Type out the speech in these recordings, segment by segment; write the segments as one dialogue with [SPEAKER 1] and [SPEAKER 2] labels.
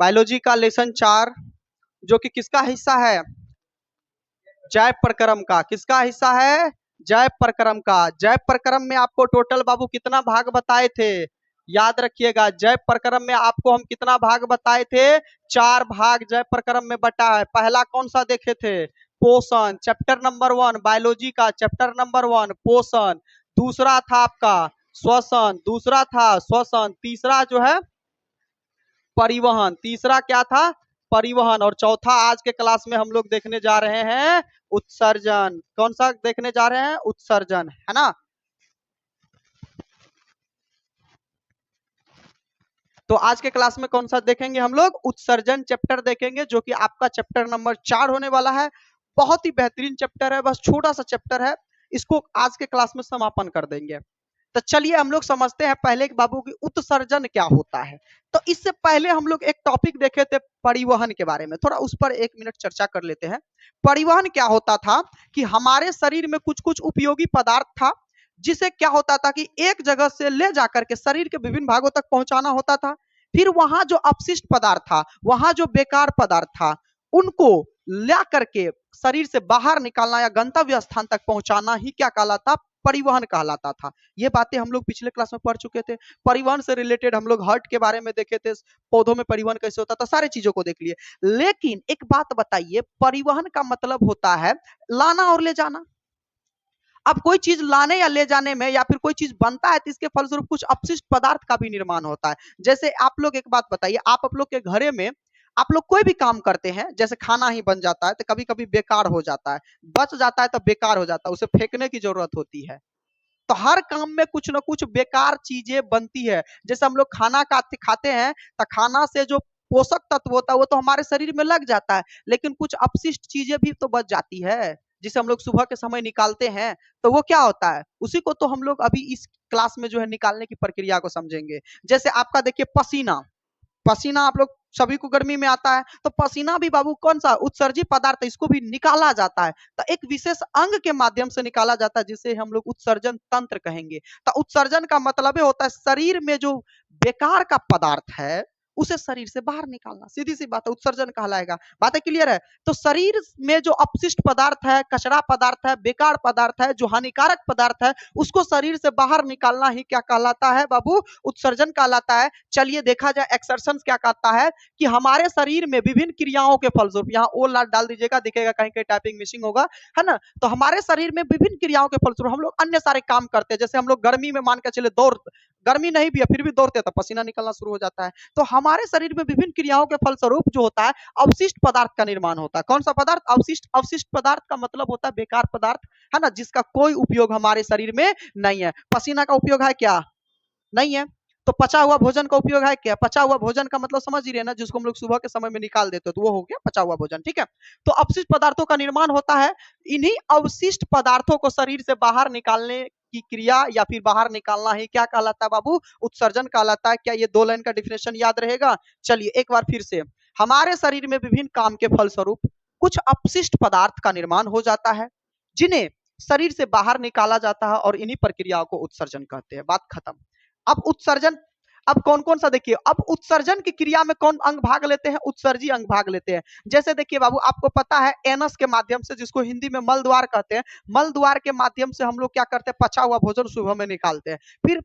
[SPEAKER 1] Biology का lesson 4 जो कि किसका हिस्सा है? जैव प्रक्रम का। किसका हिस्सा है? जैव प्रक्रम का। जैव प्रक्रम में आपको टोटल बाबू कितना भाग बताए थे? याद रखिएगा, जैव प्रक्रम में आपको हम कितना भाग बताए थे? 4 भाग जैव प्रक्रम में बटा है। पहला कौन सा देखे थे? पोषण, चैप्टर नंबर 1 बायोलॉजी का, चैप्टर नंबर 1 पोषण। दूसरा था आपका श्वसन, दूसरा था श्वसन। तीसरा जो है परिवहन, तीसरा क्या था? परिवहन। और चौथा आज के क्लास में हम लोग देखने जा रहे हैं उत्सर्जन। कौन सा देखने जा रहे हैं? उत्सर्जन, है ना। तो आज के क्लास में कौन सा देखेंगे हम लोग? उत्सर्जन चैप्टर देखेंगे, जो कि आपका चैप्टर नंबर 4 होने वाला है। बहुत ही बेहतरीन चैप्टर है, बस छोटा सा चैप्टर है, इसको आज के क्लास में समापन कर देंगे। तो चलिए हम लोग समझते हैं पहले कि बाबू की उत्सर्जन क्या होता है। तो इससे पहले हम लोग एक टॉपिक देखे थे परिवहन के बारे में, थोड़ा उस पर 1 मिनट चर्चा कर लेते हैं। परिवहन क्या होता था कि हमारे शरीर में कुछ कुछ उपयोगी पदार्थ था, जिसे क्या होता था कि एक जगह से ले जाकर के शरीर के विभिन्न भागों तक पहुंचाना होता था। फिर वहां जो अपशिष्ट पदार्थ था, वहां जो बेकार पदार्थ था, उनको ला करके शरीर से बाहर निकालना या गंतव्य स्थान तक पहुंचाना ही क्या कहलाता? परिवहन कहलाता था। ये बातें हम लोग पिछले क्लास में पढ़ चुके थे। परिवहन से रिलेटेड हम लोग हर्ट के बारे में देखे थे, पौधों में परिवहन कैसे होता था, सारी चीजों को देख लिए। लेकिन एक बात बताइए, परिवहन का मतलब होता है लाना और ले जाना। अब कोई चीज लाने या ले जाने में या फिर कोई चीज बनता है तो इसके फलस्वरूप कुछ अपशिष्ट पदार्थ का भी निर्माण होता है। जैसे आप लोग एक बात बताइए, आप लोग के घरे में आप लोग कोई भी काम करते हैं, जैसे खाना ही बन जाता है तो कभी कभी बेकार हो जाता है, बच जाता है तो बेकार हो जाता है, उसे फेंकने की जरूरत होती है। तो हर काम में कुछ ना कुछ बेकार चीजें बनती है। जैसे हम लोग खाना खाते हैं तो खाना से जो पोषक तत्व होता है वो तो हमारे शरीर में लग जाता है, लेकिन कुछ अपशिष्ट चीजें भी तो बच जाती है, जिसे हम लोग सुबह के समय निकालते हैं। तो वो क्या होता है, उसी को तो हम लोग अभी इस क्लास में जो है निकालने की प्रक्रिया को समझेंगे। जैसे आपका देखिए पसीना, पसीना आप लोग सभी को गर्मी में आता है, तो पसीना भी बाबू कौन सा उत्सर्जी पदार्थ है, इसको भी निकाला जाता है। तो एक विशेष अंग के माध्यम से निकाला जाता है, जिसे हम लोग उत्सर्जन तंत्र कहेंगे। तो उत्सर्जन का मतलब होता है शरीर में जो बेकार का पदार्थ है उसे शरीर से बाहर निकालना, सीधी सी बात है, उत्सर्जन कहलाएगा। बातें क्लियर है? तो शरीर में जो अपशिष्ट पदार्थ है, कचरा पदार्थ है, बेकार पदार्थ है, जो हानिकारक पदार्थ है, उसको शरीर से बाहर निकालना ही क्या कहलाता है बाबू? उत्सर्जन कहलाता है। चलिए देखा जाए एक्सर्शन क्या कहता है कि हमारे शरीर में विभिन्न क्रियाओं के फलस्वरूप, यहाँ ओ लाट डाल दीजिएगा, दिखेगा कहीं कहीं टाइपिंग मिसिंग होगा, है ना। तो हमारे शरीर में विभिन्न क्रियाओं के फलस्वरूप हम लोग अन्य सारे काम करते हैं। जैसे हम लोग गर्मी में मान के चले दौड़, गर्मी नहीं भी है फिर भी दौड़ते हैं तो पसीना निकलना शुरू हो जाता है। तो हमारे शरीर में विभिन्न क्रियाओं के फलस्वरूप जो होता है अवशिष्ट पदार्थ का निर्माण होता है। कौन सा पदार्थ? अवशिष्ट। अवशिष्ट पदार्थ का मतलब होता है बेकार पदार्थ, है ना, जिसका कोई उपयोग हमारे शरीर में नहीं है। पसीना का उपयोग है क्या? नहीं है। तो पचा हुआ भोजन का उपयोग है क्या? पचा हुआ भोजन का मतलब समझ ही रहे ना, जिसको हम लोग सुबह के समय में निकाल देते हो तो वो हो गया पचा हुआ भोजन, ठीक है। तो अपशिष्ट पदार्थों का निर्माण होता है। इन्हीं अवशिष्ट पदार्थों को शरीर से बाहर निकालने की क्रिया या फिर बाहर निकालना ही क्या कहलाता है बाबू? उत्सर्जन कहलाता है। क्या ये 2 लाइन का डिफिनेशन याद रहेगा? चलिए एक बार फिर से, हमारे शरीर में विभिन्न काम के फलस्वरूप कुछ अपशिष्ट पदार्थ का निर्माण हो जाता है, जिन्हें शरीर से बाहर निकाला जाता है, और इन्हीं प्रक्रियाओं को उत्सर्जन कहते हैं। बात खत्म। अब उत्सर्जन, अब कौन कौन सा देखिए, अब उत्सर्जन की क्रिया में कौन अंग भाग लेते हैं? उत्सर्जी अंग भाग लेते हैं। जैसे देखिए बाबू, आपको पता है एनस के माध्यम से, जिसको हिंदी में मल द्वार कहते हैं, मल द्वार के माध्यम से हम लोग क्या करते हैं? पचा हुआ भोजन सुबह में निकालते हैं। फिर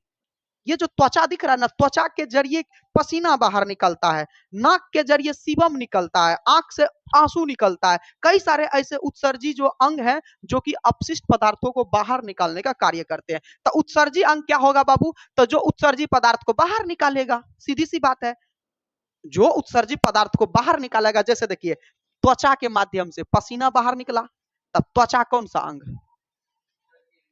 [SPEAKER 1] ये जो त्वचा दिख रहा है ना, त्वचा के जरिए पसीना बाहर निकलता है, नाक के जरिए सीबम निकलता है, आंख से आंसू निकलता है। कई सारे ऐसे उत्सर्जी जो अंग हैं जो कि अपशिष्ट पदार्थों को बाहर निकालने का कार्य करते हैं। तो उत्सर्जी अंग क्या होगा बाबू? तो जो उत्सर्जी पदार्थ को बाहर निकालेगा, सीधी सी बात है, जो उत्सर्जी पदार्थ को बाहर निकालेगा। जैसे देखिए त्वचा के माध्यम से पसीना बाहर निकला, तब त्वचा कौन सा अंग?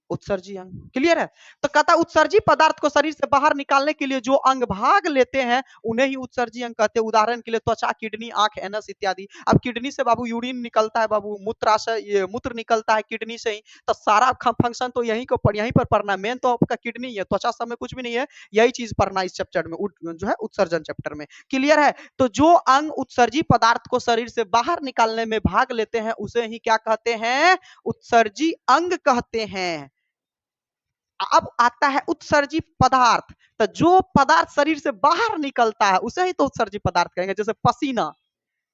[SPEAKER 1] उत्सर्जी अंग। क्लियर है? तो कहता उत्सर्जी पदार्थ को शरीर से बाहर निकालने के लिए जो अंग भाग लेते हैं उन्हें ही उत्सर्जी अंग कहते हैं। उदाहरण के लिए त्वचा, किडनी, आंख, एनस इत्यादि। अब किडनी से बाबू यूरिन निकलता है, बाबू मूत्राशय, ये मूत्र निकलता है किडनी से ही। तो सारा फंक्शन तो यहीं पर पढ़ना है। मेन तो आपका किडनी है, त्वचा सब में कुछ भी नहीं है। यही चीज पढ़ना इस चैप्टर में, जो है उत्सर्जन चैप्टर में। क्लियर है? तो जो अंग उत्सर्जी पदार्थ को शरीर से बाहर निकालने में भाग लेते हैं उसे ही क्या कहते हैं? उत्सर्जी अंग कहते हैं। अब आता है उत्सर्जी पदार्थ। तो जो पदार्थ शरीर से बाहर निकलता है उसे ही तो उत्सर्जी पदार्थ कहेंगे। जैसे पसीना,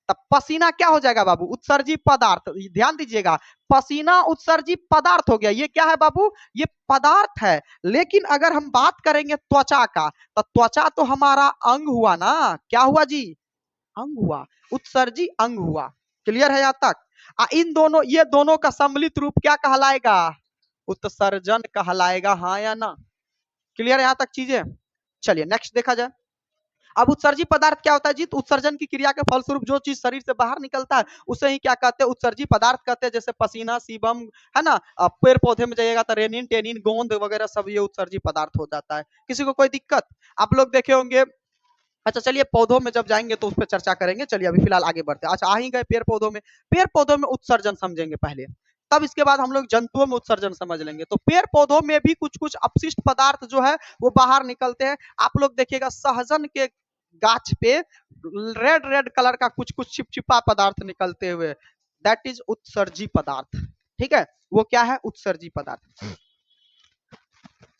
[SPEAKER 1] तब पसीना क्या हो जाएगा बाबू? उत्सर्जी पदार्थ। ध्यान दीजिएगा, पसीना उत्सर्जी पदार्थ हो गया। ये क्या है बाबू? ये पदार्थ है। लेकिन अगर हम बात करेंगे त्वचा का, तो त्वचा तो हमारा अंग हुआ ना। क्या हुआ जी? अंग हुआ, उत्सर्जी अंग हुआ। क्लियर है यहाँ तक? इन दोनों, ये दोनों का सम्मिलित रूप क्या कहलाएगा? उत्सर्जन कहलाएगा। हाँ या ना? क्लियर है यहाँ तक चीजें? चलिए नेक्स्ट देखा जाए। अब उत्सर्जी पदार्थ क्या होता है जी? तो उत्सर्जन की क्रिया के फलस्वरूप जो चीज शरीर से बाहर निकलता है उसे ही क्या कहते हैं? उत्सर्जी पदार्थ कहते हैं। जैसे पसीना, सीबम, है ना। पेड़ पौधे में जाइएगा तो रेनिन, टेनिन, गोंद वगैरह सब ये उत्सर्जी पदार्थ हो जाता है। किसी को कोई दिक्कत? आप लोग देखे होंगे। अच्छा चलिए, पौधों में जब जाएंगे तो उस पर चर्चा करेंगे। चलिए अभी फिलहाल आगे बढ़ते हैं। अच्छा, आ ही गए पेड़ पौधों में। पेड़ पौधों में उत्सर्जन समझेंगे पहले, तब इसके बाद हम लोग जंतुओं में उत्सर्जन समझ लेंगे। तो पेड़ पौधों में भी कुछ कुछ अपशिष्ट पदार्थ जो है वो बाहर निकलते हैं। आप लोग देखिएगा सहजन के गाछ पे रेड रेड कलर का कुछ कुछ चिपचिपा पदार्थ निकलते हुए, दैट इज उत्सर्जी पदार्थ। ठीक है, वो क्या है? उत्सर्जी पदार्थ।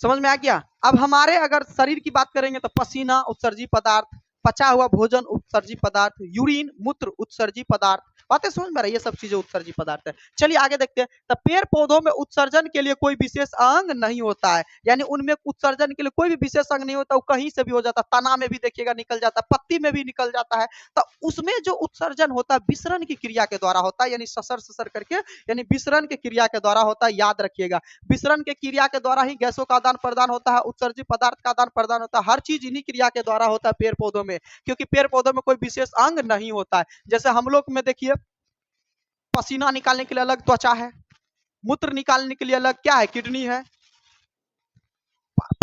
[SPEAKER 1] समझ में आ गया? अब हमारे अगर शरीर की बात करेंगे तो पसीना उत्सर्जी पदार्थ, पचा हुआ भोजन उत्सर्जी पदार्थ, यूरिन मूत्र उत्सर्जी पदार्थ। बातें समझ में रही? ये सब चीजें उत्सर्जी पदार्थ है। चलिए आगे देखते हैं। तो पेड़ पौधों में उत्सर्जन के लिए कोई विशेष अंग नहीं होता है, यानी उनमें उत्सर्जन के लिए कोई भी विशेष अंग नहीं होता, वो कहीं से भी हो जाता है। तना में भी देखिएगा निकल जाता है, पत्ती में भी निकल जाता है। तो उसमें जो उत्सर्जन होता है विसरण की क्रिया के द्वारा होता है, यानी ससर ससर करके, यानी विसरण की क्रिया के द्वारा होता है। याद रखिएगा, विसरण के क्रिया के द्वारा ही गैसों का आदान प्रदान होता है, उत्सर्जित पदार्थ का आदान प्रदान होता है। हर चीज इन्हीं क्रिया के द्वारा होता है पेड़ पौधों में, क्योंकि पेड़ पौधों में कोई विशेष अंग नहीं होता है। जैसे हम लोग में देखिए, पसीना निकालने के लिए अलग त्वचा है, मूत्र निकालने के लिए अलग क्या है? किडनी है,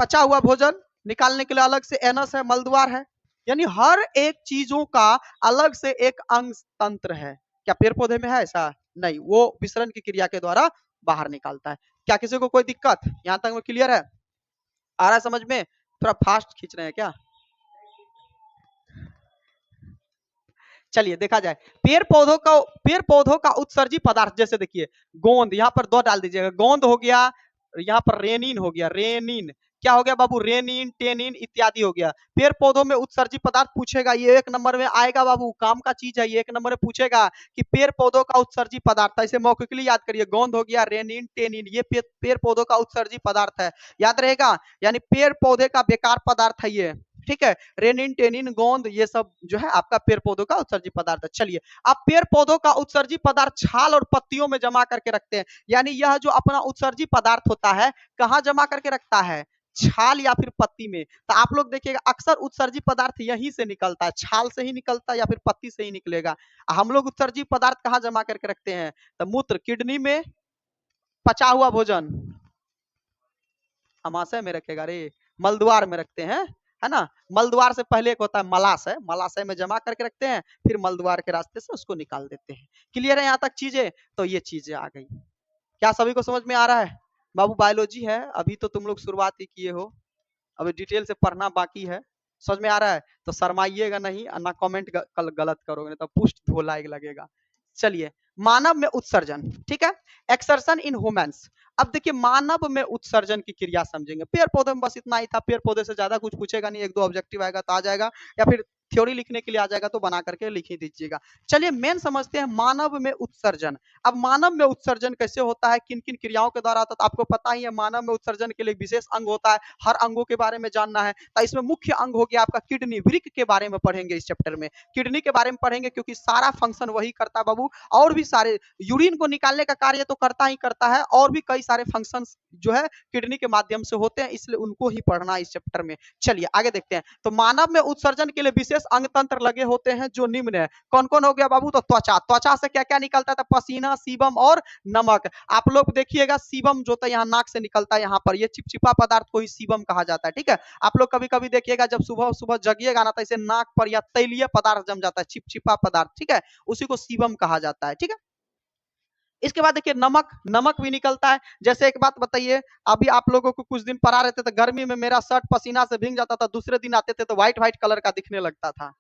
[SPEAKER 1] पचा हुआ भोजन निकालने के लिए अलग से एनस है, मलद्वार है। यानी हर एक चीजों का अलग से एक अंग तंत्र है। क्या पेड़ पौधे में है ऐसा? नहीं, वो विसरण की क्रिया के द्वारा बाहर निकालता है। क्या किसी को कोई दिक्कत? यहां तक वो क्लियर है? आ रहा है समझ में? थोड़ा फास्ट खींच रहे हैं क्या? चलिए देखा जाए। पेड़ पौधों का उत्सर्जी पदार्थ, जैसे देखिए गोंद, यहाँ पर दो डाल दीजिएगा। गोंद हो गया, यहाँ पर रेनिन हो गया। रेनिन क्या हो गया बाबू? रेनिन, टेनिन इत्यादि हो गया। पेड़ पौधों में उत्सर्जी पदार्थ पूछेगा, ये एक नंबर में आएगा बाबू, काम का चीज है ये। एक नंबर में पूछेगा कि पेड़ पौधों का उत्सर्जी पदार्थ, ऐसे मौखिकली याद करिए। गोंद हो गया, रेनिन, टेनिन, ये पेड़ पौधों का उत्सर्जी पदार्थ है। याद रहेगा, यानी पेड़ पौधे का बेकार पदार्थ है ये। ठीक है, रेनिन, टेनिन, गोंद, ये सब जो है आपका पेड़ पौधों का उत्सर्जी पदार्थ है। चलिए, अब पेड़ पौधों का उत्सर्जी पदार्थ छाल और पत्तियों में जमा करके रखते हैं। यानी यह जो अपना उत्सर्जी पदार्थ होता है कहाँ जमा करके रखता है? छाल या फिर पत्ती में। तो आप लोग देखिएगा अक्सर उत्सर्जी पदार्थ यहीं से निकलता है, छाल से ही निकलता है या फिर पत्ती से ही निकलेगा। हम लोग उत्सर्जी पदार्थ कहाँ जमा करके रखते हैं? तो मूत्र, किडनी में, पचा हुआ भोजन अमाशय में रखेगा रे, मलद्वार में रखते हैं, है ना। मलद्वार से पहले एक होता है मलाशय, मलाशय में जमा करके रखते हैं, फिर मलद्वार के रास्ते से उसको निकाल देते हैं। क्लियर है यहाँ तक चीजें? तो ये चीजें आ गई। क्या सभी को समझ में आ रहा है? बाबू बायोलॉजी है, अभी तो तुम लोग शुरुआत ही किए हो, अभी डिटेल से पढ़ना बाकी है। समझ में आ रहा है तो शर्माइएगा नहीं, ना कमेंट गलत करोगे, नहीं तो पुष्ट धोला लगेगा। चलिए, मानव में उत्सर्जन, ठीक है, एक्सर्शन इन ह्यूमंस। अब देखिए मानव में उत्सर्जन की क्रिया समझेंगे। पेड़ पौधे में बस इतना ही था, पेड़ पौधे से ज्यादा कुछ पूछेगा नहीं, एक दो ऑब्जेक्टिव आएगा तो आ जाएगा, या फिर थ्योरी लिखने के लिए आ जाएगा तो बना करके लिख ही दीजिएगा। चलिए मेन समझते हैं मानव में उत्सर्जन। अब मानव में उत्सर्जन कैसे होता है, किन किन क्रियाओं के द्वारा होता है, तो आपको पता ही है। मानव में उत्सर्जन के लिए विशेष अंग होता है, हर अंगों के बारे में जानना है। तो इसमें मुख्य अंग हो गया आपका किडनी, वृक्क के बारे में पढ़ेंगे इस चैप्टर में। किडनी के बारे में पढ़ेंगे क्योंकि सारा फंक्शन वही करता है बाबू। और भी सारे, यूरिन को निकालने का कार्य तो करता ही करता है, और भी कई सारे फंक्शंस जो है किडनी के माध्यम से होते हैं, इसलिए उनको ही पढ़ना इस चैप्टर में। चलिए आगे देखते हैं। तो मानव में उत्सर्जन के लिए विशेष अंग तंत्र लगे होते हैं जो निम्न है। कौन कौन हो गया बाबू? तो त्वचा, त्वचा से क्या क्या निकलता है? तो पसीना, सीबम और नमक। आप लोग देखिएगा सीबम जो होता है यहाँ नाक से निकलता है, यहाँ पर ये चिपचिपा पदार्थ को ही सीबम कहा जाता है। ठीक है, आप लोग कभी कभी देखिएगा जब सुबह सुबह जगिएगा ना तो इसे नाक पर या तैलीय पदार्थ जम जाता है, चिपचिपा पदार्थ, ठीक है, उसी को सीबम कहा जाता है। ठीक है, इसके बाद देखिए नमक, नमक भी निकलता है। जैसे एक बात बताइए, अभी आप लोगों को कुछ दिन पढ़ा रहते थे, गर्मी में मेरा शर्ट पसीना से भीग जाता था, दूसरे दिन आते थे तो व्हाइट व्हाइट कलर का दिखने लगता था।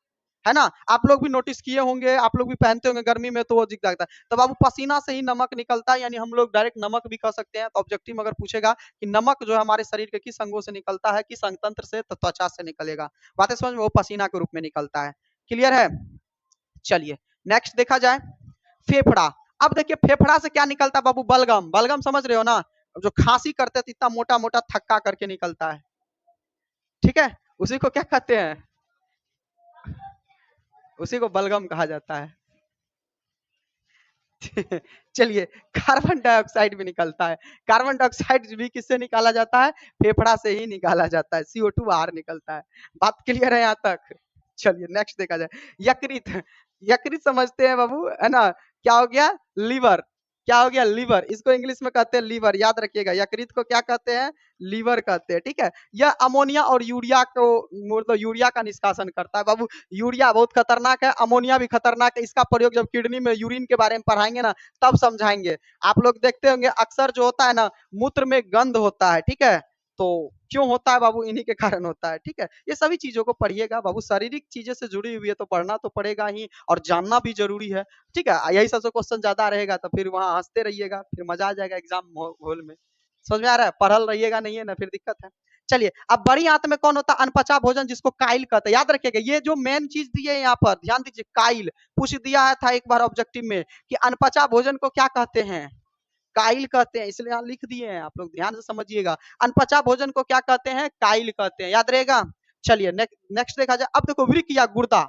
[SPEAKER 1] है ना। आप लोग भी नोटिस किए होंगे, आप लोग भी पहनते होंगे गर्मी में तो वो दिख जाता है। तो बाबू पसीना से ही नमक निकलता है, यानी हम लोग डायरेक्ट नमक भी कह सकते हैं। तो ऑब्जेक्टिव अगर पूछेगा कि नमक जो है हमारे शरीर के किस अंगों से निकलता है, किस अंग तंत्र से, तो त्वचा से निकलेगा। बातें समझ में, वो पसीना के रूप में निकलता है। क्लियर है। चलिए नेक्स्ट देखा जाए, फेफड़ा। अब देखिए फेफड़ा से क्या निकलता है बाबू, बलगम। बलगम समझ रहे हो ना, जो खांसी करते हैं तो इतना मोटा मोटा थक्का करके निकलता है, ठीक है, उसी को क्या कहते हैं, उसी को बलगम कहा जाता है। चलिए, कार्बन डाइऑक्साइड भी निकलता है। कार्बन डाइऑक्साइड भी किससे निकाला जाता है, फेफड़ा से ही निकाला जाता है। CO2 बाहर निकलता है। बात क्लियर है यहाँ तक। चलिए नेक्स्ट देखा जाए, यकृत। यकृत समझते हैं बाबू, है ना, क्या हो गया, लीवर। क्या हो गया, लीवर। इसको इंग्लिश में कहते हैं लीवर, याद रखिएगा। यकृत को क्या कहते हैं, लीवर कहते हैं, ठीक है। यह अमोनिया और यूरिया को, मतलब यूरिया का निष्कासन करता है बाबू। यूरिया बहुत खतरनाक है, अमोनिया भी खतरनाक है। इसका प्रयोग जब किडनी में यूरिन के बारे में पढ़ाएंगे ना, तब समझाएंगे। आप लोग देखते होंगे अक्सर जो होता है ना, मूत्र में गंध होता है, ठीक है। तो क्यों होता है बाबू, इन्हीं के कारण होता है, ठीक है। ये सभी चीजों को पढ़िएगा बाबू, शारीरिक चीजें से जुड़ी हुई है तो पढ़ना तो पड़ेगा ही, और जानना भी जरूरी है, ठीक है। यही सबसे क्वेश्चन ज्यादा रहेगा तो फिर वहां हंसते रहिएगा, फिर मजा आ जाएगा एग्जाम हॉल में। समझ में आ रहा है, पढ़ल रहिएगा नहीं है ना, फिर दिक्कत है। चलिए, अब बड़ी आंत में कौन होता है, अनपचा भोजन, जिसको काइल कहते हैं। याद रखिएगा, ये जो मेन चीज दी है यहाँ पर, ध्यान दीजिए, काइल पूछ दिया है था एक बार ऑब्जेक्टिव में कि अनपचा भोजन को क्या कहते हैं, काइल कहते हैं। इसलिए यहाँ लिख दिए हैं, आप लोग ध्यान से समझिएगा। अनपचा भोजन को क्या कहते हैं, काइल कहते हैं, याद रहेगा। चलिए नेक्स्ट देखा जाए, अब देखो वृक या गुर्दा।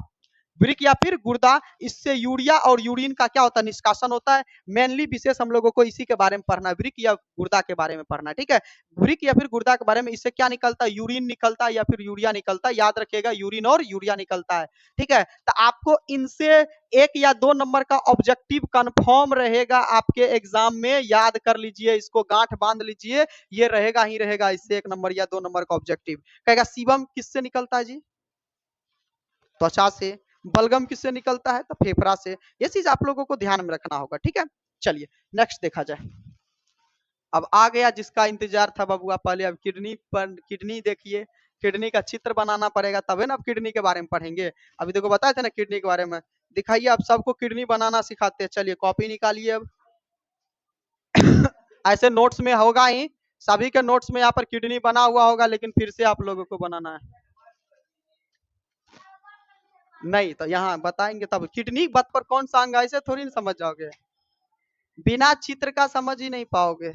[SPEAKER 1] वृक या फिर गुर्दा, इससे यूरिया और यूरिन का क्या होता है, निष्कासन होता है। मेनली विशेष हम लोगों को इसी के बारे में पढ़ना है, वृक या गुर्दा के बारे में पढ़ना है, ठीक है। वृक या फिर गुर्दा के बारे में, इससे क्या निकलता है, यूरिन निकलता है या फिर यूरिया निकलता है। याद रखिएगा, यूरिन और यूरिया निकलता है, ठीक है। तो आपको इनसे 1 या 2 नंबर का ऑब्जेक्टिव कंफर्म रहेगा आपके एग्जाम में, याद कर लीजिए, इसको गांठ बांध लीजिए, ये रहेगा ही रहेगा इससे 1 नंबर या 2 नंबर का ऑब्जेक्टिव। कहेगा सीबम किससे निकलता है जी, त्वचा से। बलगम किससे निकलता है, तो फेफड़ा से। ये चीज आप लोगों को ध्यान में रखना होगा, ठीक है। चलिए नेक्स्ट देखा जाए, अब आ गया जिसका इंतजार था बबुआ पहले, अब किडनी पर, किडनी देखिए, किडनी का चित्र बनाना पड़ेगा, तबे ना अब किडनी के बारे में पढ़ेंगे। अभी देखो बताए थे ना किडनी के बारे में, दिखाइए, अब सबको किडनी बनाना सिखाते हैं। चलिए कॉपी निकालिए अब। ऐसे नोट्स में होगा ही, सभी के नोट्स में यहाँ पर किडनी बना हुआ होगा, लेकिन फिर से आप लोगों को बनाना है। नहीं तो यहाँ बताएंगे तब, किडनी बत पर कौन सा अंग है, ऐसे थोड़ी ना समझ जाओगे, बिना चित्र का समझ ही नहीं पाओगे।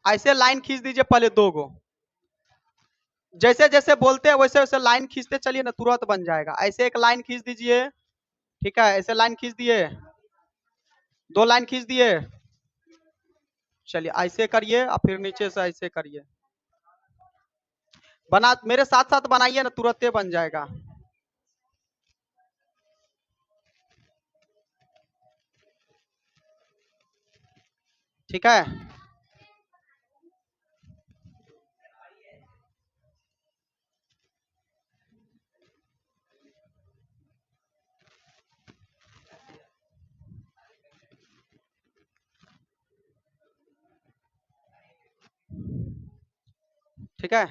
[SPEAKER 1] ऐसे लाइन खींच दीजिए पहले 2 गो, जैसे जैसे बोलते हैं वैसे वैसे लाइन खींचते चलिए ना, तुरंत बन जाएगा। ऐसे एक लाइन खींच दीजिए, ठीक है, ऐसे लाइन खींच दिए, 2 लाइन खींच दिए। चलिए ऐसे करिए और फिर नीचे से ऐसे करिए, बना, मेरे साथ साथ बनाइए ना, तुरंत बन जाएगा। ठीक है, ठीक है।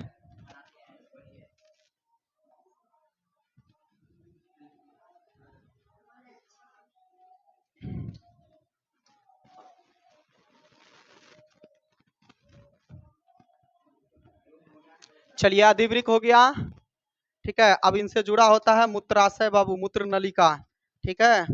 [SPEAKER 1] चलिए अधिवृक हो गया, ठीक है। अब इनसे जुड़ा होता है मूत्राशय बाबू, मूत्र नलिका, ठीक है।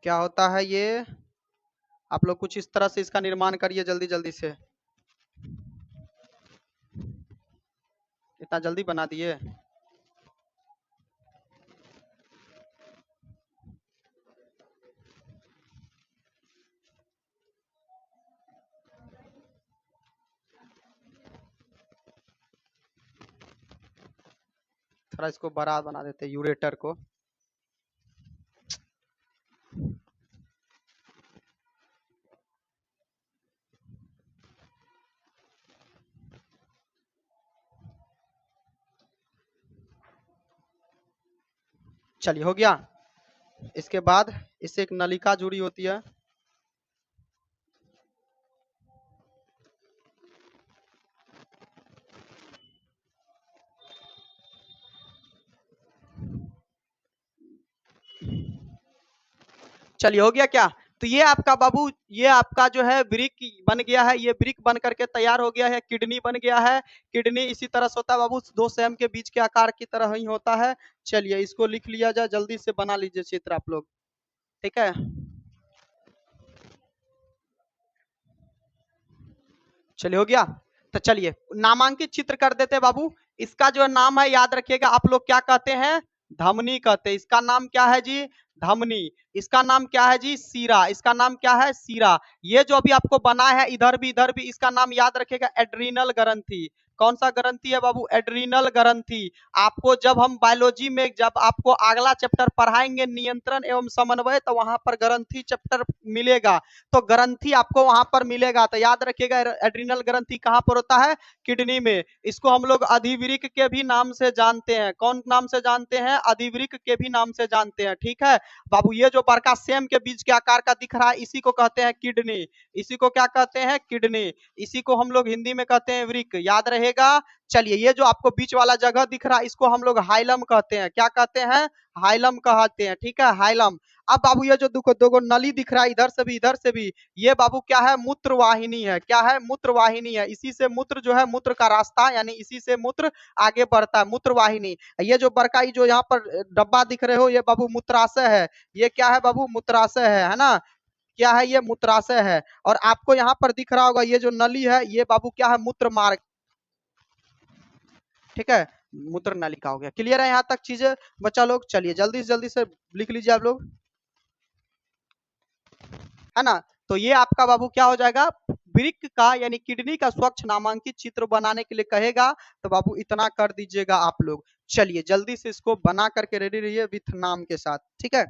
[SPEAKER 1] क्या होता है ये, आप लोग कुछ इस तरह से इसका निर्माण करिए जल्दी जल्दी से। इतना जल्दी बना दिए, थोड़ा इसको बड़ा बना देते यूरेटर को। चलिए हो गया। इसके बाद इससे एक नलिका जुड़ी होती है। चलिए हो गया क्या? तो ये आपका बाबू, ये आपका जो है ब्रिक बन गया है, ये ब्रिक बन करके तैयार हो गया है, किडनी बन गया है। किडनी इसी तरह से होता है बाबू, दो सेम के बीच के आकार की तरह ही होता है। चलिए इसको लिख लिया जाए, जल्दी से बना लीजिए चित्र आप लोग, ठीक है। चलिए हो गया। तो चलिए नामांकित चित्र कर देते हैं बाबू। इसका जो नाम है याद रखिएगा, आप लोग क्या कहते हैं? धमनी कहते हैं। इसका नाम क्या है जी? धमनी। इसका नाम क्या है जी? सीरा। इसका नाम क्या है? सीरा। ये जो अभी आपको बना है इधर भी, इसका नाम याद रखिएगा, एड्रीनल ग्रंथि। कौन सा ग्रंथि है बाबू? एड्रीनल ग्रंथि। आपको जब हम बायोलॉजी में जब आपको अगला चैप्टर पढ़ाएंगे नियंत्रण एवं समन्वय, तो वहां पर ग्रंथि चैप्टर मिलेगा। तो ग्रंथि आपको वहां पर मिलेगा, तो याद रखिएगा एड्रिनल ग्रंथि कहां पर होता है? किडनी में। इसको हम लोग अधिवृक्क के भी नाम से जानते हैं। कौन नाम से जानते हैं? अधिवृक्क के भी नाम से जानते हैं, ठीक है बाबू। ये जो बड़का सेम के बीच के आकार का दिख रहा है, इसी को कहते हैं किडनी। इसी को क्या कहते हैं? किडनी। इसी को हम लोग हिंदी में कहते हैं वृक्क, याद रहेगा। चलिए ये जो आपको बीच वाला जगह दिख रहा है, इसको हम लोग हाइलम कहते हैं। क्या कहते हैं? हाइलम कहते हैं, ठीक है, हाइलम। अब बाबू ये जो दो नली दिख रहा है, इधर से भी इधर से भी, ये बाबू क्या है? मूत्र वाहिनी है। क्या है? मूत्र वाहिनी है। इसी से मूत्र जो है, मूत्र का रास्ता, यानी इसी से मूत्र आगे बढ़ता है, मूत्र वाहिनी। ये जो बड़का जो यहाँ पर डब्बा दिख रहे हो, ये बाबू मूत्राशय है। ये क्या है बाबू? मूत्राशय है ना? क्या है? ये मूत्राशय है। और आपको यहाँ पर दिख रहा होगा ये जो नली है, ये बाबू क्या है? मूत्र मार्ग, ठीक है। मूत्र नलिका हो गया। क्लियर है यहाँ तक चीजें बच्चा लोग? चलिए जल्दी से लिख लीजिए आप लोग, है ना। तो ये आपका बाबू क्या हो जाएगा? वृक्क का यानी किडनी का स्वच्छ नामांकित चित्र बनाने के लिए कहेगा, तो बाबू इतना कर दीजिएगा आप लोग। चलिए जल्दी से इसको बना करके रेडी रहिए विथ नाम के साथ, ठीक है।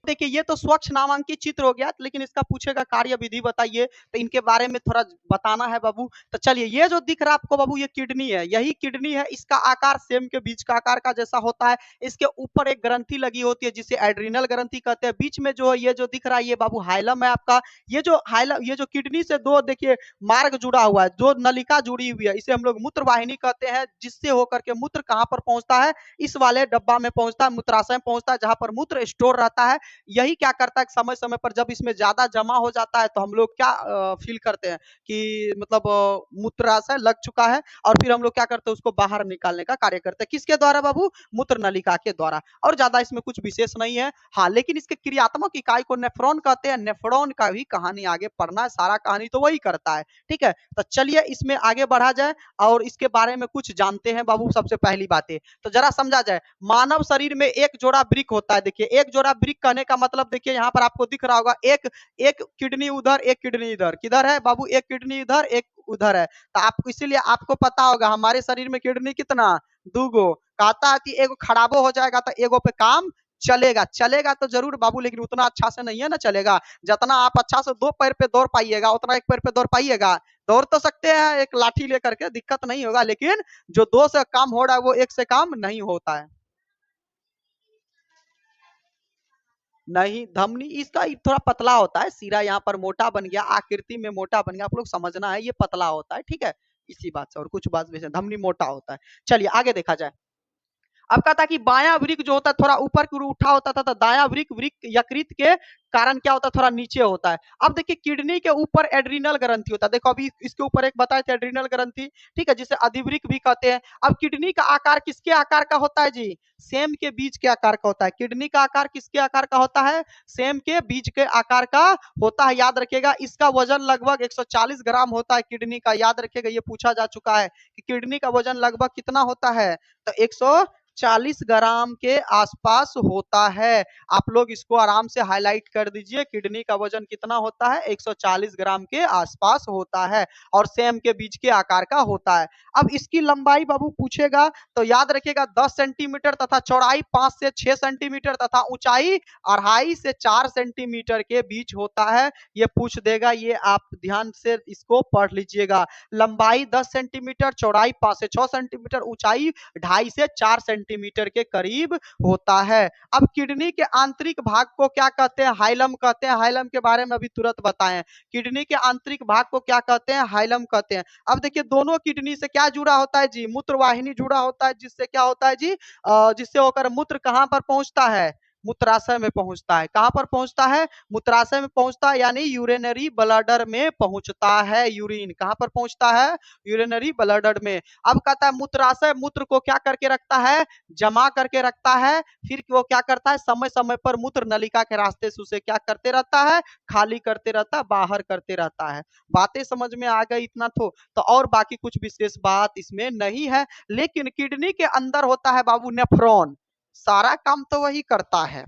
[SPEAKER 1] देखिए ये तो स्वच्छ नामांकित चित्र हो गया, लेकिन इसका पूछेगा कार्य विधि बताइए, तो इनके बारे में थोड़ा बताना है बाबू। तो चलिए ये जो दिख रहा है आपको बाबू, ये किडनी है, यही किडनी है। इसका आकार सेम के बीच का आकार का जैसा होता है। इसके ऊपर एक ग्रंथि लगी होती है जिसे एड्रिनल ग्रंथि कहते हैं। बीच में जो है ये जो दिख रहा है, ये बाबू हाइलम है आपका। ये जो हाइलम, ये जो किडनी से दो देखिए मार्ग जुड़ा हुआ है, दो नलिका जुड़ी हुई है, इसे हम लोग मूत्र वाहिनी कहते हैं। जिससे होकर के मूत्र कहाँ पर पहुंचता है? इस वाले डब्बा में पहुंचता है, मूत्राशय में पहुंचता है, जहां पर मूत्र स्टोर रहता है। यही क्या करता है, समय समय पर जब इसमें ज्यादा जमा हो जाता है, तो हम लोग क्या फील करते हैं कि मतलब मूत्राशय लग चुका है, और फिर हम लोग क्या करते हैं? उसको बाहर निकालने का कार्य करते हैं। किसके द्वारा बाबू? मूत्र नलिका के द्वारा। और ज्यादा इसमें कुछ विशेष नहीं है। हाँ, लेकिन इसके क्रियात्मक इकाई को नेफ्रॉन कहते हैं। नेफ्रॉन का भी कहानी आगे पढ़ना है, सारा कहानी तो वही करता है, ठीक है। तो चलिए इसमें आगे बढ़ा जाए और इसके बारे में कुछ जानते हैं बाबू। सबसे पहली बात है तो जरा समझा जाए, मानव शरीर में एक जोड़ा ब्रिक होता है। देखिए एक जोड़ा ब्रिक कहने का मतलब, देखिए यहाँ पर आपको दिख रहा होगा, एक एक किडनी उधर, एक किडनी इधर। किधर है बाबू? एक किडनी इधर, एक उधर है। तो आप इसीलिए आपको पता होगा हमारे शरीर में किडनी कितना? दूगो। कहता है कि एगो खराबो हो जाएगा तो एगो पे काम चलेगा। चलेगा तो जरूर बाबू, लेकिन उतना अच्छा से नहीं है ना चलेगा। जितना आप अच्छा से दो पैर पे दौड़ पाइएगा, उतना एक पैर पे दौड़ पाइएगा? दौड़ तो सकते हैं एक लाठी लेकर के, दिक्कत नहीं होगा, लेकिन जो दो से काम हो रहा है वो एक से काम नहीं होता है। नहीं, धमनी इसका थोड़ा पतला होता है। सिरा यहाँ पर मोटा बन गया, आकृति में मोटा बन गया, आप लोग समझना है, ये पतला होता है, ठीक है। इसी बात से, और कुछ बात वैसे धमनी मोटा होता है। चलिए आगे देखा जाए। अब कहता कि बायां वृक्क जो होता है थोड़ा ऊपर की ओर उठा होता था, तो दायां वृक्क वृक्क यकृत के कारण क्या होता है? थोड़ा नीचे होता है। अब देखिए किडनी के ऊपर एड्रिनल ग्रंथि होता है। देखो अभी इसके ऊपर एक बताए थे एड्रिनल ग्रंथि, ठीक है, जिसे अधिवृक्क भी कहते हैं। अब किडनी का आकार किसके आकार का होता है जी? सेम के बीज के आकार का होता है। किडनी का आकार किसके आकार का होता है? सेम के बीज के आकार का होता है, याद रखिएगा। इसका वजन लगभग 140 ग्राम होता है किडनी का, याद रखिएगा। ये पूछा जा चुका है कि किडनी का वजन लगभग कितना होता है, तो 140 140 ग्राम के आसपास होता है। आप लोग इसको आराम से हाईलाइट कर दीजिए। किडनी का वजन कितना होता है? 140 ग्राम के आसपास होता है और सेम के बीज के आकार का होता है। अब इसकी लंबाई बाबू पूछेगा तो याद रखिएगा 10 सेंटीमीटर तथा चौड़ाई 5 से 6 सेंटीमीटर तथा ऊंचाई 2.5 से 4 सेंटीमीटर के बीच होता है। ये पूछ देगा, ये आप ध्यान से इसको पढ़ लीजिएगा। लंबाई 10 सेंटीमीटर, चौड़ाई 5 से 6 सेंटीमीटर, ऊंचाई 2.5 से 4 सेंटीमीटर के करीब होता है। अब किडनी के आंतरिक भाग को क्या कहते हैं? हाइलम कहते हैं। हाइलम के बारे में अभी तुरंत बताएं। किडनी के आंतरिक भाग को क्या कहते हैं? हाइलम कहते हैं। अब देखिए दोनों किडनी से क्या जुड़ा होता है जी? मूत्रवाहिनी जुड़ा होता है, जिससे क्या होता है जी? जिससे होकर मूत्र कहां पर पहुंचता है? मूत्राशय में पहुंचता है। कहां पर पहुंचता है? मूत्राशय में पहुंचता है, यानी यूरिनरी ब्लडर में पहुंचता है। यूरिन कहां पर पहुंचता है? यूरिनरी ब्लडर में। अब कहता है मूत्राशय मूत्र को क्या करके रखता है? जमा करके रखता है। फिर वो क्या करता है? समय समय पर मूत्र नलिका के रास्ते से उसे क्या करते रहता है? खाली करते रहता है, बाहर करते रहता है। बातें समझ में आ गई इतना तो और बाकी कुछ विशेष बात इसमें नहीं है। लेकिन किडनी के अंदर होता है बाबू नेफ्रॉन। सारा काम तो वही करता है।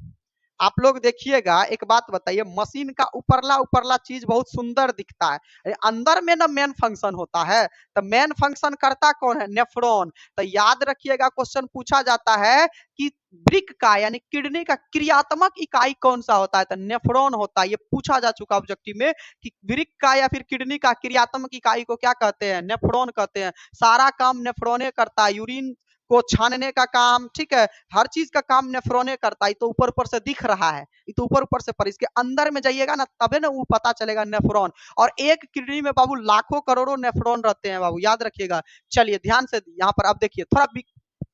[SPEAKER 1] आप लोग देखिएगा, एक बात बताइए, मशीन का ऊपरला ऊपरला चीज बहुत सुंदर दिखता है, अंदर में ना मेन फंक्शन होता है। तो मेन फंक्शन करता कौन है? नेफ्रॉन। तो याद रखिएगा, क्वेश्चन पूछा जाता है कि वृक्क का यानी किडनी का क्रियात्मक इकाई कौन सा होता है? तो नेफ्रॉन होता है। ये पूछा जा चुका ऑब्जेक्टिव में कि वृक्क का या फिर किडनी का क्रियात्मक इकाई को क्या कहते हैं? नेफ्रॉन कहते हैं। सारा काम नेफ्रॉने करता है। यूरिन को छानने का काम, ठीक है, हर चीज का काम नेफ्रॉने करता है। तो ऊपर ऊपर से दिख रहा है, ये तो ऊपर ऊपर से, पर इसके अंदर में जाइएगा ना तबे ना वो पता चलेगा नेफ्रॉन। और एक किडनी में बाबू लाखों करोड़ों नेफ्रॉन रहते हैं बाबू, याद रखिएगा। चलिए ध्यान से यहाँ पर अब देखिए, थोड़ा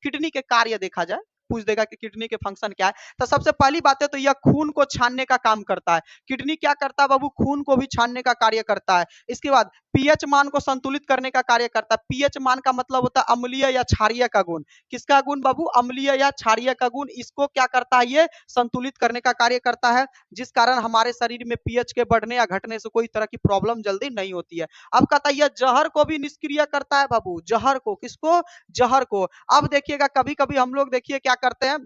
[SPEAKER 1] किडनी के कार्य देखा जाए। पूछ देगा कि किडनी के फंक्शन क्या है। तो सबसे पहली बात है तो यह खून को छानने का काम करता है। किडनी क्या करता है बाबू? खून को भी छानने का कार्य करता है। इसके बाद पीएच मान को संतुलित करने का कार्य करता है। पीएच मान का मतलब होता है अम्लीय या क्षारीय का गुण। किसका गुण बाबू? अम्लीय या क्षारीय का गुण। इसको क्या करता है? ये संतुलित करने का कार्य करता है, जिस कारण हमारे शरीर में पीएच के बढ़ने या घटने से कोई तरह की प्रॉब्लम जल्दी नहीं होती है। अब कहता है यह जहर को भी निष्क्रिय करता है बाबू। जहर को, किसको? जहर को। अब देखिएगा, कभी कभी हम लोग देखिए क्या करते हैं,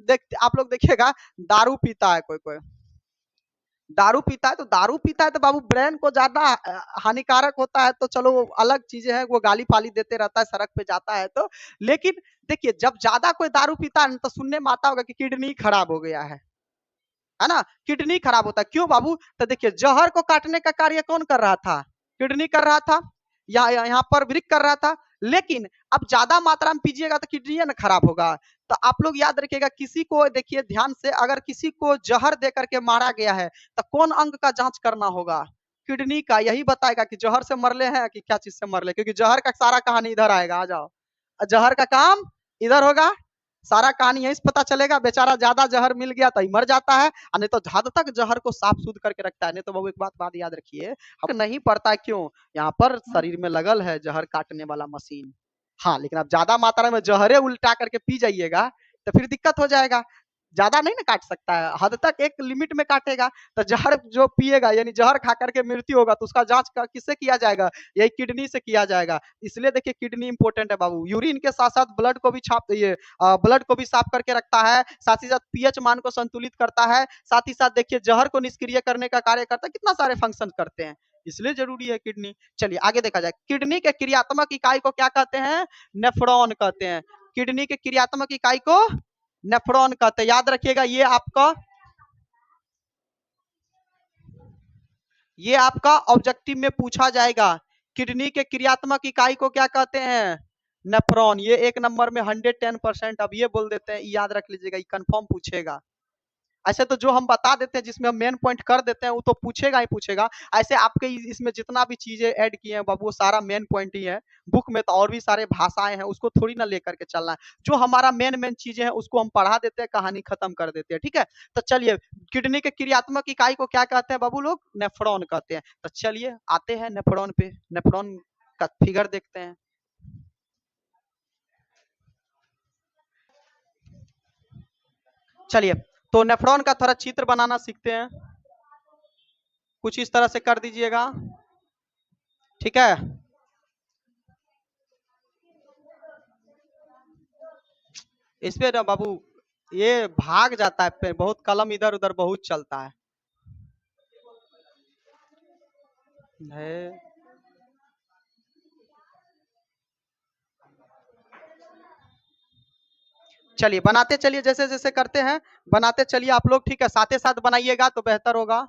[SPEAKER 1] आप लोग देखिएगा, दारू पीता है कोई कोई, दारू पीता है तो बाबू ब्रेन को ज्यादा हानिकारक होता है। तो चलो वो अलग चीजें हैं, वो गाली फाली देते रहता है, सड़क पे जाता है तो। लेकिन देखिए, जब ज्यादा कोई दारू पीता है तो सुनने में आता होगा कि किडनी खराब हो गया है ना? किडनी खराब होता है। क्यों बाबू? तो देखिए, जहर को काटने का कार्य कौन कर रहा था? किडनी कर रहा था, या यहाँ पर वृक्क कर रहा था। लेकिन अब ज्यादा मात्रा में पीजिएगा तो किडनी ना खराब होगा। तो आप लोग याद रखिएगा, किसी को देखिए ध्यान से, अगर किसी को जहर दे करके मारा गया है तो कौन अंग का जांच करना होगा? किडनी का। यही बताएगा कि जहर से मरले हैं कि क्या चीज से मरले, क्योंकि जहर का सारा कहानी इधर आएगा। आ जाओ, जहर का काम इधर होगा। सारा कहानी यहीं से पता चलेगा। बेचारा ज्यादा जहर मिल गया तो ही मर जाता है, और नहीं तो हद तक जहर को साफ सुध करके रखता है। नहीं तो बाबू एक बात याद रखिए, हम नहीं पड़ता है। क्यों? यहाँ पर शरीर में लगल है जहर काटने वाला मशीन। हाँ, लेकिन आप ज्यादा मात्रा में जहरे उल्टा करके पी जाइएगा तो फिर दिक्कत हो जाएगा। ज्यादा नहीं ना काट सकता है, हद तक एक लिमिट में काटेगा। तो जहर जो पिएगा, यानी जहर खा करके मृत्यु होगा, तो उसका जांच किससे किया जाएगा? यही किडनी से किया जाएगा। इसलिए देखिए, किडनी इंपॉर्टेंट है बाबू। यूरिन के साथ साथ ब्लड को भी छाप ये ब्लड को भी साफ करके रखता है, साथ ही साथ पीएच मान को संतुलित करता है, साथ ही साथ देखिए जहर को निष्क्रिय करने का कार्य करता है। कितना सारे फंक्शन करते हैं, इसलिए जरूरी है किडनी। चलिए आगे देखा जाए, किडनी के क्रियात्मक इकाई को क्या कहते हैं? नेफ्रॉन कहते हैं। किडनी के क्रियात्मक इकाई को नेफ्रॉन कहते हैं। याद रखिएगा, ये आपका ऑब्जेक्टिव में पूछा जाएगा। किडनी के क्रियात्मक इकाई को क्या कहते हैं? नेफ्रॉन। ये 1 नंबर में 110%। अब ये बोल देते हैं, याद रख लीजिएगा, ये कंफर्म पूछेगा। ऐसे तो जो हम बता देते हैं, जिसमें हम मेन पॉइंट कर देते हैं, वो तो पूछेगा ही पूछेगा। ऐसे आपके इसमें जितना भी चीजें ऐड किए हैं बाबू, वो सारा मेन पॉइंट ही है। बुक में तो और भी सारे भाषाएं हैं, उसको थोड़ी ना लेकर के चलना है। जो हमारा मेन मेन चीजें हैं उसको हम पढ़ा देते हैं, कहानी खत्म कर देते हैं। ठीक है, तो चलिए, किडनी के क्रियात्मक इकाई को क्या कहते हैं बाबू लोग? नेफ्रॉन कहते हैं। तो चलिए आते हैं नेफ्रॉन पे। नेफ्रॉन का फिगर देखते हैं। चलिए, तो नेफ्रॉन का थोड़ा चित्र बनाना सीखते हैं। कुछ इस तरह से कर दीजिएगा, ठीक है। इस पे ना बाबू ये भाग जाता है बहुत, कलम इधर उधर बहुत चलता है। चलिए बनाते चलिए, जैसे जैसे करते हैं बनाते चलिए आप लोग, ठीक है, साथ ही साथ बनाइएगा तो बेहतर होगा।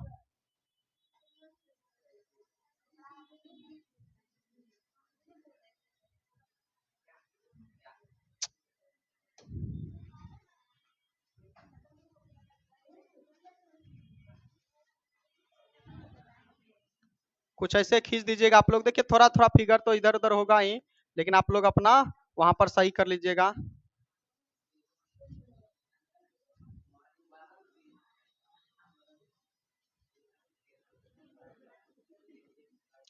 [SPEAKER 1] कुछ ऐसे खींच दीजिएगा आप लोग, देखिए थोड़ा थोड़ा फिगर तो इधर उधर होगा ही, लेकिन आप लोग अपना वहां पर सही कर लीजिएगा।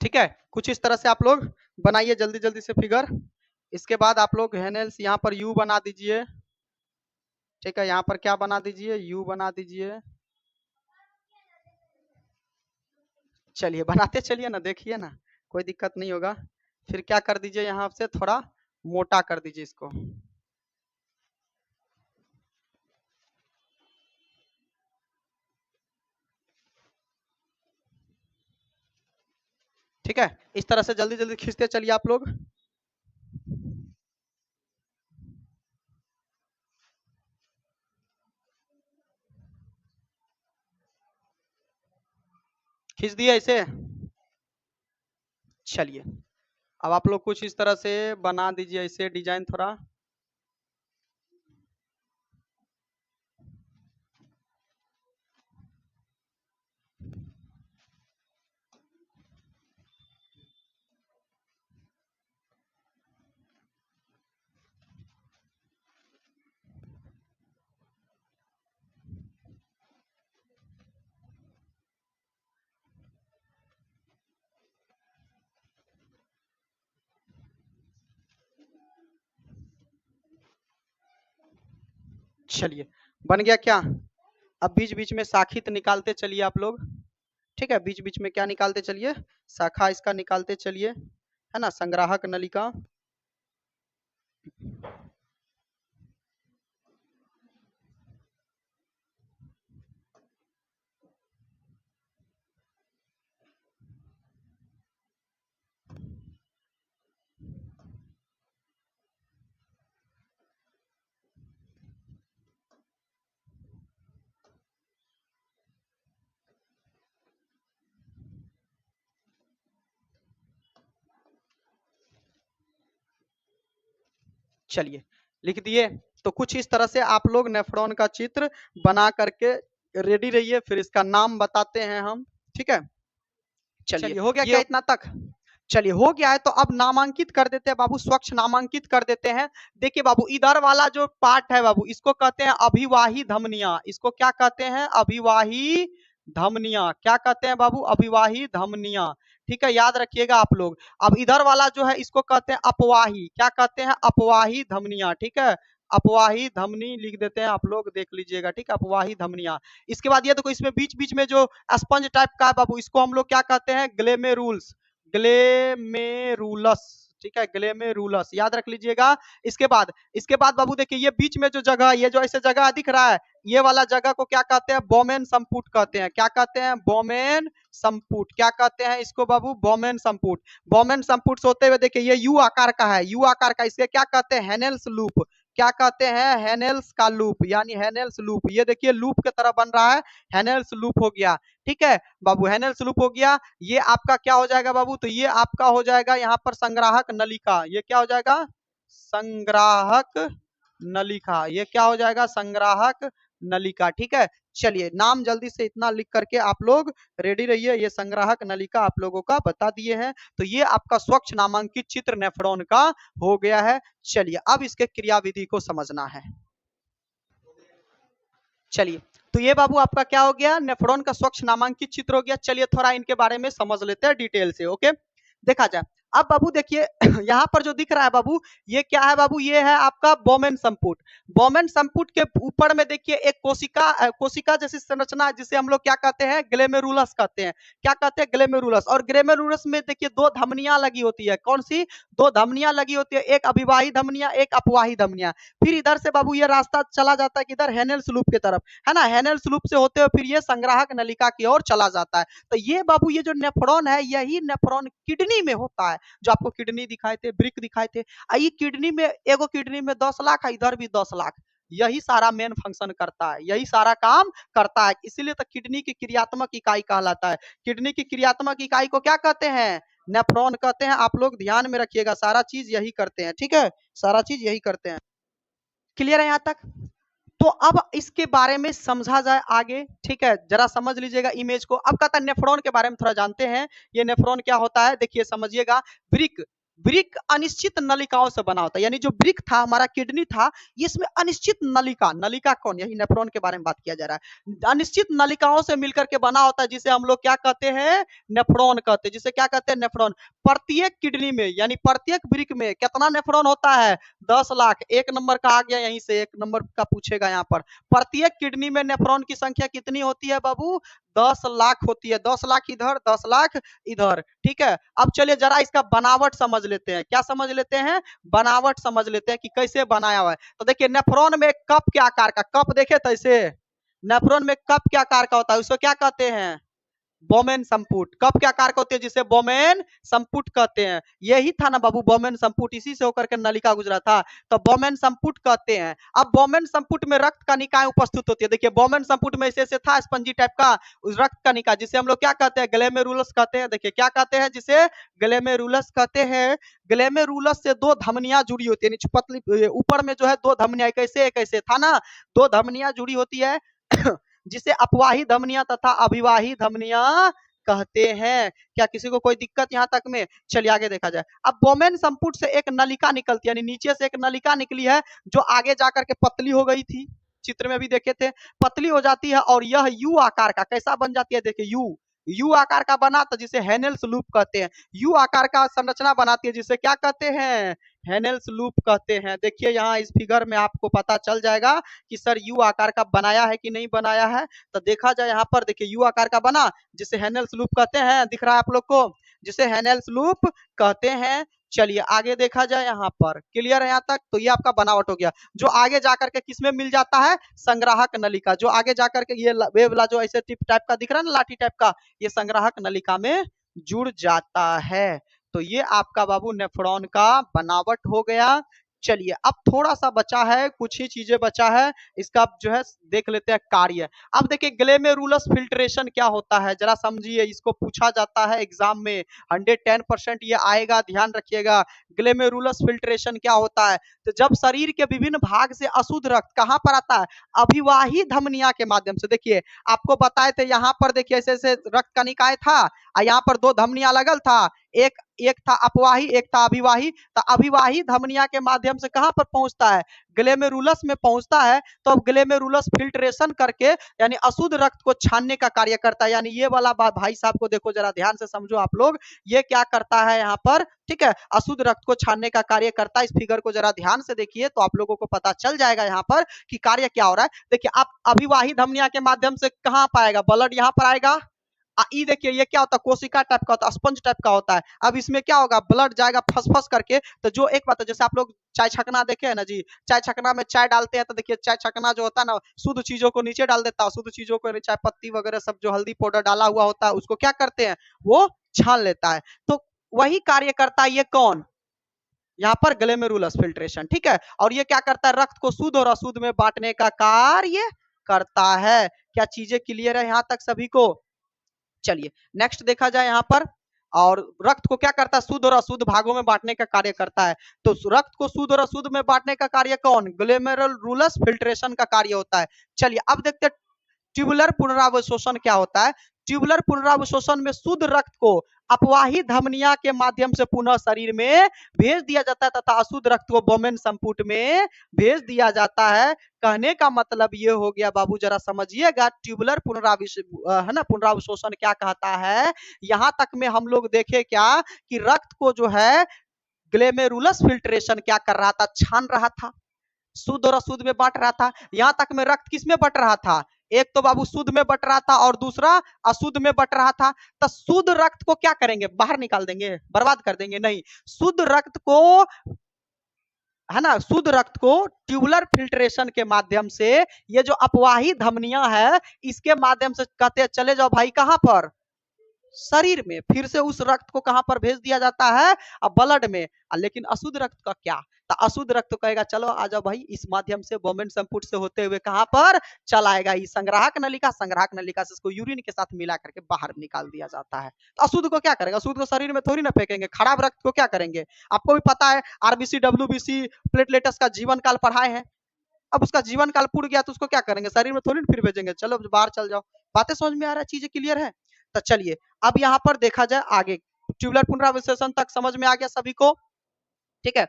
[SPEAKER 1] ठीक है, कुछ इस तरह से आप लोग बनाइए जल्दी जल्दी से फिगर। इसके बाद आप लोग हैंडल्स यहाँ पर यू बना दीजिए। ठीक है, यहाँ पर क्या बना दीजिए, यू बना दीजिए। चलिए बनाते चलिए ना, देखिए ना, कोई दिक्कत नहीं होगा। फिर क्या कर दीजिए, यहाँ से थोड़ा मोटा कर दीजिए इसको। ठीक है, इस तरह से जल्दी जल्दी खींचते चलिए आप लोग। खींच दिए ऐसे। चलिए अब आप लोग कुछ इस तरह से बना दीजिए ऐसे डिजाइन थोड़ा। चलिए बन गया क्या? अब बीच बीच में साखित निकालते चलिए आप लोग। ठीक है, बीच बीच में क्या निकालते चलिए, शाखा इसका निकालते चलिए, है ना, संग्राहक नलिका। चलिए लिख दिए। तो कुछ इस तरह से आप लोग नेफ्रॉन का चित्र बना करके रेडी रहिए, फिर इसका नाम बताते हैं हम। ठीक है, चलिए हो गया क्या इतना तक? चलिए हो गया है, तो अब नामांकित कर देते हैं बाबू, स्वच्छ नामांकित कर देते हैं। देखिए बाबू, इधर वाला जो पार्ट है बाबू, इसको कहते हैं अभिवाही धमनिया। इसको क्या कहते हैं? अभिवाही धमनिया। क्या कहते हैं बाबू? अभिवाही धमनिया। ठीक है, याद रखिएगा आप लोग। अब इधर वाला जो है इसको कहते हैं अपवाही। क्या कहते हैं? अपवाही धमनिया। ठीक है, अपवाही धमनी लिख देते हैं आप लोग, देख लीजिएगा। ठीक है, अपवाही धमनिया। इसके बाद ये देखो, इसमें बीच बीच में जो स्पंज टाइप का है बाबू, इसको हम लोग क्या कहते हैं? ग्लेमेरुल्स। ग्लेमेरुलस। ठीक है, ग्लेमेरुलस, याद रख लीजिएगा। इसके बाद बाबू देखिए, ये बीच में जो जगह, ये जो ऐसे जगह दिख रहा है, ये वाला जगह को क्या कहते हैं? बोमेन संपुट कहते हैं। क्या कहते हैं? बोमेन संपुट। क्या कहते हैं इसको बाबू? बोमेन संपुट। बोमेन संपुट होते हुए देखिए, ये यू आकार का है, यू आकार का, इसे क्या कहते हैं? हेनेल्स लूप। क्या कहते हैं? हेनेल्स का लूप, यानी हेनेल्स लूप। ये देखिए लूप की तरह बन रहा है, हेनेल्स लूप हो गया। ठीक है बाबू, हेनेल्स लूप हो गया। ये आपका क्या हो जाएगा बाबू? तो ये आपका हो जाएगा यहाँ पर संग्राहक नलिका। ये क्या हो जाएगा? संग्राहक नलिका। ये क्या हो जाएगा? संग्राहक नलिका। ठीक है, चलिए नाम जल्दी से इतना लिख करके आप लोग रेडी रहिए। ये संग्राहक नलिका आप लोगों का बता दिए हैं। तो ये आपका स्वच्छ नामांकित चित्र नेफ्रॉन का हो गया है। चलिए अब इसके क्रियाविधि को समझना है। चलिए, तो ये बाबू आपका क्या हो गया? नेफ्रॉन का स्वच्छ नामांकित चित्र हो गया। चलिए थोड़ा इनके बारे में समझ लेते हैं डिटेल से। ओके, देखा जाए अब बाबू देखिए यहाँ पर जो दिख रहा है बाबू, ये क्या है बाबू, ये है आपका बोमेन संपुट। बोमेन संपुट के ऊपर में देखिए एक कोशिका कोशिका जैसी संरचना है, जिसे हम लोग क्या कहते हैं, ग्लेमेरुलस कहते हैं। क्या कहते हैं, ग्लेमेरुलस। और ग्लेमेरुलस में देखिए दो धमनियां लगी होती है। कौन सी दो धमनियां लगी होती है, एक अभिवाही धमनियां, एक अपवाही धमनियां। फिर इधर से बाबू ये रास्ता चला जाता है किधर, हेनेल्स लूप की तरफ, है ना। हेनेल्स लूप से होते हुए फिर ये संग्राहक नलिका की ओर चला जाता है। तो ये बाबू ये जो नेफ्रॉन है, यही नेफ्रॉन किडनी में होता है। जो आपको किडनी दिखाए थे, ब्रिक दिखाए थे, ये किडनी में, एगो किडनी में 10 लाख है, इधर भी 10 लाख। यही सारा मेन फंक्शन करता है, यही सारा काम करता है। इसीलिए तो किडनी की क्रियात्मक इकाई कहलाता है। किडनी की क्रियात्मक इकाई को क्या कहते हैं, नेफ्रॉन कहते हैं। आप लोग ध्यान में रखिएगा, सारा चीज यही करते हैं, ठीक है, सारा चीज यही करते हैं। क्लियर है यहाँ तक। तो अब इसके बारे में समझा जाए आगे, ठीक है, जरा समझ लीजिएगा इमेज को। अब कहता है नेफ्रॉन के बारे में थोड़ा जानते हैं। ये नेफ्रॉन क्या होता है, देखिए समझिएगा। ब्रिक, ब्रिक अनिश्चित नलिकाओं से बना होता है। यानी जो ब्रिक था, हमारा किडनी था, इसमें अनिश्चित नलिका, नलिका कौन, यही नेफ्रॉन के बारे में बात किया जा रहा है। अनिश्चित नलिकाओं से मिलकर के बना होता है, जिसे हम लोग क्या कहते हैं, नेफ्रॉन कहते हैं। जिसे क्या कहते हैं, नेफ्रॉन। प्रत्येक किडनी में, यानी प्रत्येक ब्रिक में कितना नेफ्रॉन होता है, 10 लाख। एक नंबर का आ गया, यहीं से एक नंबर का पूछेगा यहाँ पर। प्रत्येक किडनी में नेफ्रॉन की संख्या कितनी होती है बाबू, 10 लाख होती है। 10 लाख इधर, 10 लाख इधर, ठीक है। अब चलिए जरा इसका बनावट समझ लेते हैं। क्या समझ लेते हैं, बनावट समझ लेते हैं कि कैसे बनाया हुआ है। तो देखिए नेफ्रॉन में कप के आकार का, कप देखे तैसे, नेफ्रॉन में कप के आकार का होता है, उसको क्या कहते हैं, बोमेन संपुट। कप के आकार का होती है, जिसे बोमेन संपुट कहते हैं। यही था ना बाबू बोमेन संपुट, इसी से होकर के नलिका गुजरा था, तो बोमेन संपुट कहते हैं। अब बोमेन संपुट में रक्त कणिकाएं उपस्थित होती है। देखिए बोमेन संपुट में ऐसे था स्पंजी टाइप का उस रक्त कणिका, जिसे हम लोग क्या कहते हैं, ग्लेमेरुलस कहते हैं। देखिए क्या कहते हैं, जिसे ग्लेमेरुलस कहते हैं। ग्लेमेरुलस से दो धमनियां जुड़ी होती है, पतली ऊपर में जो है दो धमनियां, कैसे कैसे था ना, दो धमनियां जुड़ी होती है जिसे अपवाही धमनियां तथा अभिवाही धमनियां कहते हैं। क्या किसी को कोई दिक्कत यहाँ तक में, चलिए आगे देखा जाए। अब बोमेन संपुट से एक नलिका निकलती है, यानी नीचे से एक नलिका निकली है, जो आगे जाकर के पतली हो गई थी, चित्र में भी देखे थे, पतली हो जाती है। और यह यू आकार का कैसा बन जाती है, देखिए यू, यू आकार का बना, तो जिसे हेनेल्स लूप कहते हैं। यू आकार का संरचना बनाती है, जिसे क्या कहते हैं, हेनेल्स लूप कहते हैं। देखिए यहाँ इस फिगर में आपको पता चल जाएगा कि सर यू आकार का बनाया है कि नहीं बनाया है। तो देखा जाए यहाँ पर, देखिए यू आकार का बना, जिसे हेनेल्स लूप कहते हैं, दिख रहा है आप लोग को, जिसे हेनेल्स लूप कहते हैं। चलिए आगे देखा जाए यहाँ पर, क्लियर है यहाँ तक। तो ये आपका बनावट हो गया, जो आगे जाकर के किसमें मिल जाता है, संग्राहक नलिका। जो आगे जाकर के ये वे वाला जो ऐसे टिप टाइप का दिख रहा है ना, लाठी टाइप का, ये संग्राहक नलिका में जुड़ जाता है। तो ये आपका बाबू नेफ्रॉन का बनावट हो गया। चलिए अब थोड़ा सा बचा है, कुछ ही चीजें बचा है, इसका जो है देख लेते हैं कार्य। अब देखिए ग्लेमेरुलस फिल्ट्रेशन क्या होता है, जरा समझिए। इसको पूछा जाता है एग्जाम में, 110% ये आएगा, ध्यान रखिएगा। ग्लेमेरुलस फिल्ट्रेशन क्या होता है, तो जब शरीर के विभिन्न भाग से अशुद्ध रक्त कहां पर आता है, अभिवाही धमनिया के माध्यम से। देखिए आपको बताए थे यहाँ पर, देखिए ऐसे ऐसे रक्त कणिकाएं था, यहाँ पर दो धमनियां लगल था, एक एक था अपवाही, एक था अभिवाही। तो अभिवाही धमनिया के माध्यम से कहां पर पहुंचता है, ग्लेमेरुलस में पहुंचता है। तो अब ग्लेमेरुलस फिल्ट्रेशन करके, यानी अशुद्ध रक्त को छानने का कार्य करता है। यानी ये वाला बात भाई साहब को देखो, जरा ध्यान से समझो आप लोग, ये क्या करता है यहाँ पर, ठीक है, अशुद्ध रक्त को छानने का कार्य करता है। इस फिगर को जरा ध्यान से देखिए, तो आप लोगों को पता चल जाएगा यहाँ पर कि कार्य क्या हो रहा है। देखिए आप अभिवाही धमनिया के माध्यम से कहां पाएगा, ब्लड यहाँ पर आएगा। ई देखिए ये क्या होता है, कोशिका टाइप का होता है, स्पंज टाइप का होता है। अब इसमें क्या होगा, ब्लड जाएगा फस फस करके। तो जो एक बात है, जैसे आप लोग चाय छकना देखे है ना जी, चाय छकना में चाय डालते हैं, तो देखिए चाय छकना जो होता है ना, शुद्ध चीजों को नीचे डाल देता है, शुद्ध चीजों को, चाय पत्ती वगैरह सब जो हल्दी पाउडर डाला हुआ होता है, उसको क्या करते हैं, वो छान लेता है। तो वही कार्य करता है ये कौन, यहाँ पर ग्लेमेरुलस फिल्ट्रेशन, ठीक है। और ये क्या करता है, रक्त को शुद्ध और अशुद्ध में बांटने का कार्य करता है। क्या चीजें क्लियर है यहाँ तक सभी को। चलिए नेक्स्ट देखा जाए यहाँ पर। और रक्त को क्या करता है, शुद्ध और अशुद्ध भागों में बांटने का कार्य करता है। तो रक्त को शुद्ध और अशुद्ध में बांटने का कार्य कौन, ग्लेमेरुलस फिल्ट्रेशन का कार्य होता है। चलिए अब देखते हैं ट्यूबुलर पुनरावशोषण क्या होता है। ट्यूबुलर पुनरावशोषण में शुद्ध रक्त को अपवाही धमनिया के माध्यम से पुनः शरीर में भेज दिया जाता है तथा अशुद्ध रक्त को बोमेन संपुट में भेज दिया जाता है। कहने का मतलब ये हो गया बाबू, जरा समझिएगा, ट्यूबुलर है ना, पुनरावशोषण क्या कहता है। यहां तक में हम लोग देखे क्या कि रक्त को जो है ग्लेमेरुलस फिल्ट्रेशन क्या कर रहा था, छान रहा था, शुद्ध और अशुद्ध में बांट रहा था। यहां तक में रक्त किस में बट रहा था, एक तो बाबू शुद्ध में बट रहा था और दूसरा अशुद्ध में बट रहा था। तो शुद्ध रक्त को क्या करेंगे, बाहर निकाल देंगे, बर्बाद कर देंगे, नहीं, शुद्ध रक्त को, है ना, शुद्ध रक्त को ट्यूबुलर फिल्ट्रेशन के माध्यम से, ये जो अपवाही धमनियां है इसके माध्यम से कहते चले जाओ भाई कहां पर, शरीर में, फिर से उस रक्त को कहां पर भेज दिया जाता है, अब ब्लड में। लेकिन अशुद्ध रक्त का क्या, तो अशुद्ध रक्त तो कहेगा चलो आ जाओ भाई, इस माध्यम से बोमेन संपुट से होते हुए कहां पर चला आएगा, इस संग्राहक नलिका, संग्राहक नलिका से इसको यूरिन के साथ मिला करके बाहर निकाल दिया जाता है। तो अशुद्ध को क्या करेगा, अशुद्ध को शरीर में थोड़ी ना फेंकेंगे, खराब रक्त को क्या करेंगे। आपको भी पता है आरबीसी डब्ल्यूबीसी प्लेटलेट्स का जीवन काल पढ़ाए हैं, अब उसका जीवन काल पूर्ण गया तो उसको क्या करेंगे, शरीर में थोड़ी फिर भेजेंगे, चलो बाहर चल जाओ। बातें समझ में आ रहा है, चीजें क्लियर है। तो चलिए अब यहाँ पर देखा जाए आगे, ट्यूबुलर पुनरावशोषण तक समझ में आ गया सभी को, ठीक है।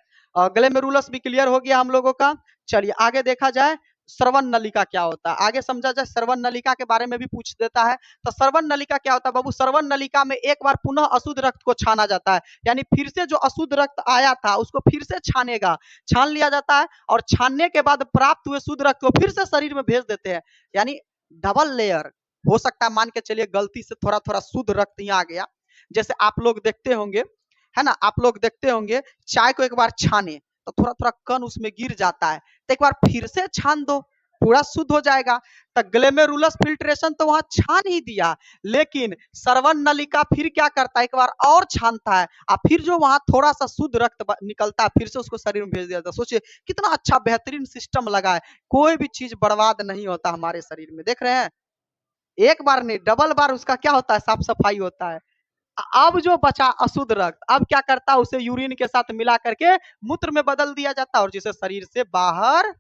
[SPEAKER 1] ग्लेमेरुलस भी क्लियर हो गया हम लोगों का। चलिए आगे देखा जाए श्रवण नलिका क्या होता है, आगे समझा जाए। श्रवण नलिका के बारे में भी पूछ देता है, तो श्रवण नलिका क्या होता है बाबू, श्रवण नलिका में एक बार पुनः अशुद्ध रक्त को छाना जाता है, यानी फिर से जो अशुद्ध रक्त आया था उसको फिर से छानेगा, छान लिया जाता है, और छानने के बाद प्राप्त हुए शुद्ध रक्त को फिर से शरीर में भेज देते हैं, यानी डबल लेयर। हो सकता है मान के चलिए गलती से थोड़ा थोड़ा शुद्ध रक्त ही आ गया, जैसे आप लोग देखते होंगे, है ना, आप लोग देखते होंगे चाय को एक बार छाने तो थोड़ा थोड़ा कण उसमें गिर जाता है, तो एक बार फिर से छान दो, पूरा शुद्ध हो जाएगा। तो ग्लेमेरुलस फिल्ट्रेशन तो वहां छान ही दिया, लेकिन श्रवण नलिका फिर क्या करता है, एक बार और छानता है, और फिर जो वहां थोड़ा सा शुद्ध रक्त निकलता है फिर से उसको शरीर में भेज दिया जाता है। सोचिए कितना अच्छा बेहतरीन सिस्टम लगा है, कोई भी चीज बर्बाद नहीं होता हमारे शरीर में, देख रहे हैं, एक बार नहीं डबल बार उसका क्या होता है, साफ सफाई होता है। अब जो बचा अशुद्ध रक्त, अब क्या करता है, उसे यूरिन के साथ मिला करके मूत्र में बदल दिया जाता है और जिसे शरीर से बाहर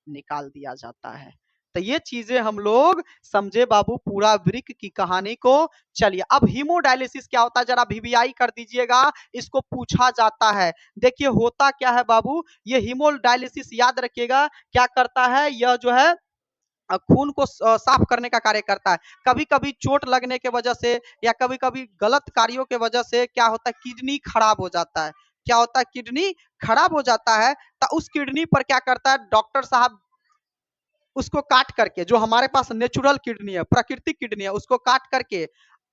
[SPEAKER 1] निकाल दिया जाता है। तो ये चीजें हम लोग समझे बाबू पूरा वृक्क की कहानी को। चलिए अब हीमोडायलिसिस क्या होता है, जरा वीवीआई कर दीजिएगा, इसको पूछा जाता है। देखिए होता क्या है बाबू, ये हीमोडायलिसिस याद रखिएगा क्या करता है, यह जो है खून को साफ करने का कार्य करता है। कभी कभी चोट लगने के वजह से या कभी कभी गलत कार्यों के वजह से क्या होता है, किडनी खराब हो जाता है, क्या होता है, किडनी खराब हो जाता है, तो उस किडनी पर क्या करता है डॉक्टर साहब, उसको काट करके, जो हमारे पास नेचुरल किडनी है, प्राकृतिक किडनी है, उसको काट करके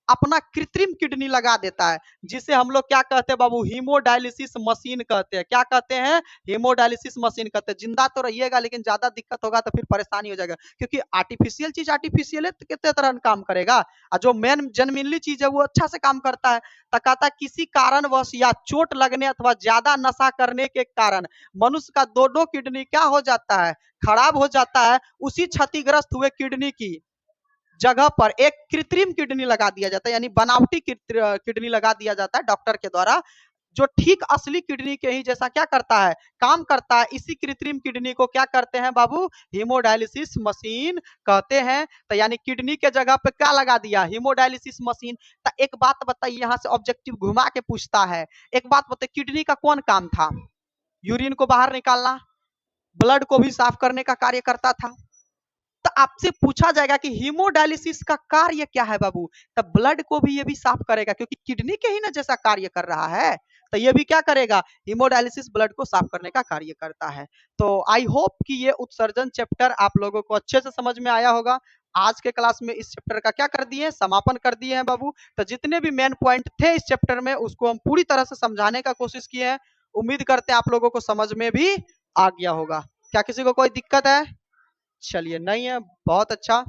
[SPEAKER 1] अपना कृत्रिम किडनी लगा देता है, जिसे हम लोग क्या कहते हैं बाबू, हीमोडायलिसिस मशीन कहते हैं। क्या कहते हैं, हीमोडायलिसिस मशीन कहते हैं। जिंदा तो रहिएगा लेकिन ज्यादा दिक्कत होगा तो फिर परेशानी हो जाएगा, क्योंकि आर्टिफिशियल चीज आर्टिफिशियल है तो कितने तरह काम करेगा, और जो मेन जनमिनली चीज है वो अच्छा से काम करता है। तो कहता है किसी कारणवश या चोट लगने अथवा ज्यादा नशा करने के कारण मनुष्य का दो दो किडनी क्या हो जाता है, खराब हो जाता है, उसी क्षतिग्रस्त हुए किडनी की जगह पर एक कृत्रिम किडनी लगा दिया जाता है, यानी बनावटी किडनी लगा दिया जाता है डॉक्टर के द्वारा, जो ठीक असली किडनी के ही जैसा क्या करता है, काम करता है। इसी कृत्रिम किडनी को क्या करते हैं बाबू, हीमोडायलिसिस मशीन कहते हैं। तो यानी किडनी के जगह पे क्या लगा दिया, हीमोडायलिसिस मशीन। तो एक बात बताइए, यहाँ से ऑब्जेक्टिव घुमा के पूछता है, एक बात बताइए, किडनी का कौन काम था, यूरिन को बाहर निकालना, ब्लड को भी साफ करने का कार्य करता था। तो आपसे पूछा जाएगा कि हीमोडायलिसिस का कार्य क्या है बाबू, तब ब्लड को भी ये भी साफ करेगा, क्योंकि किडनी के ही ना जैसा कार्य कर रहा है, तो ये भी क्या करेगा, हीमोडायलिसिस ब्लड को साफ करने का कार्य करता है। तो आई होप कि ये उत्सर्जन चैप्टर आप लोगों को अच्छे से समझ में आया होगा। आज के क्लास में इस चैप्टर का क्या कर दिए, समापन कर दिए हैं बाबू। तो जितने भी मेन पॉइंट थे इस चैप्टर में उसको हम पूरी तरह से समझाने का कोशिश किए हैं। उम्मीद करते हैं आप लोगों को समझ में भी आ गया होगा। क्या किसी को कोई दिक्कत है, चलिए नहीं है, बहुत अच्छा।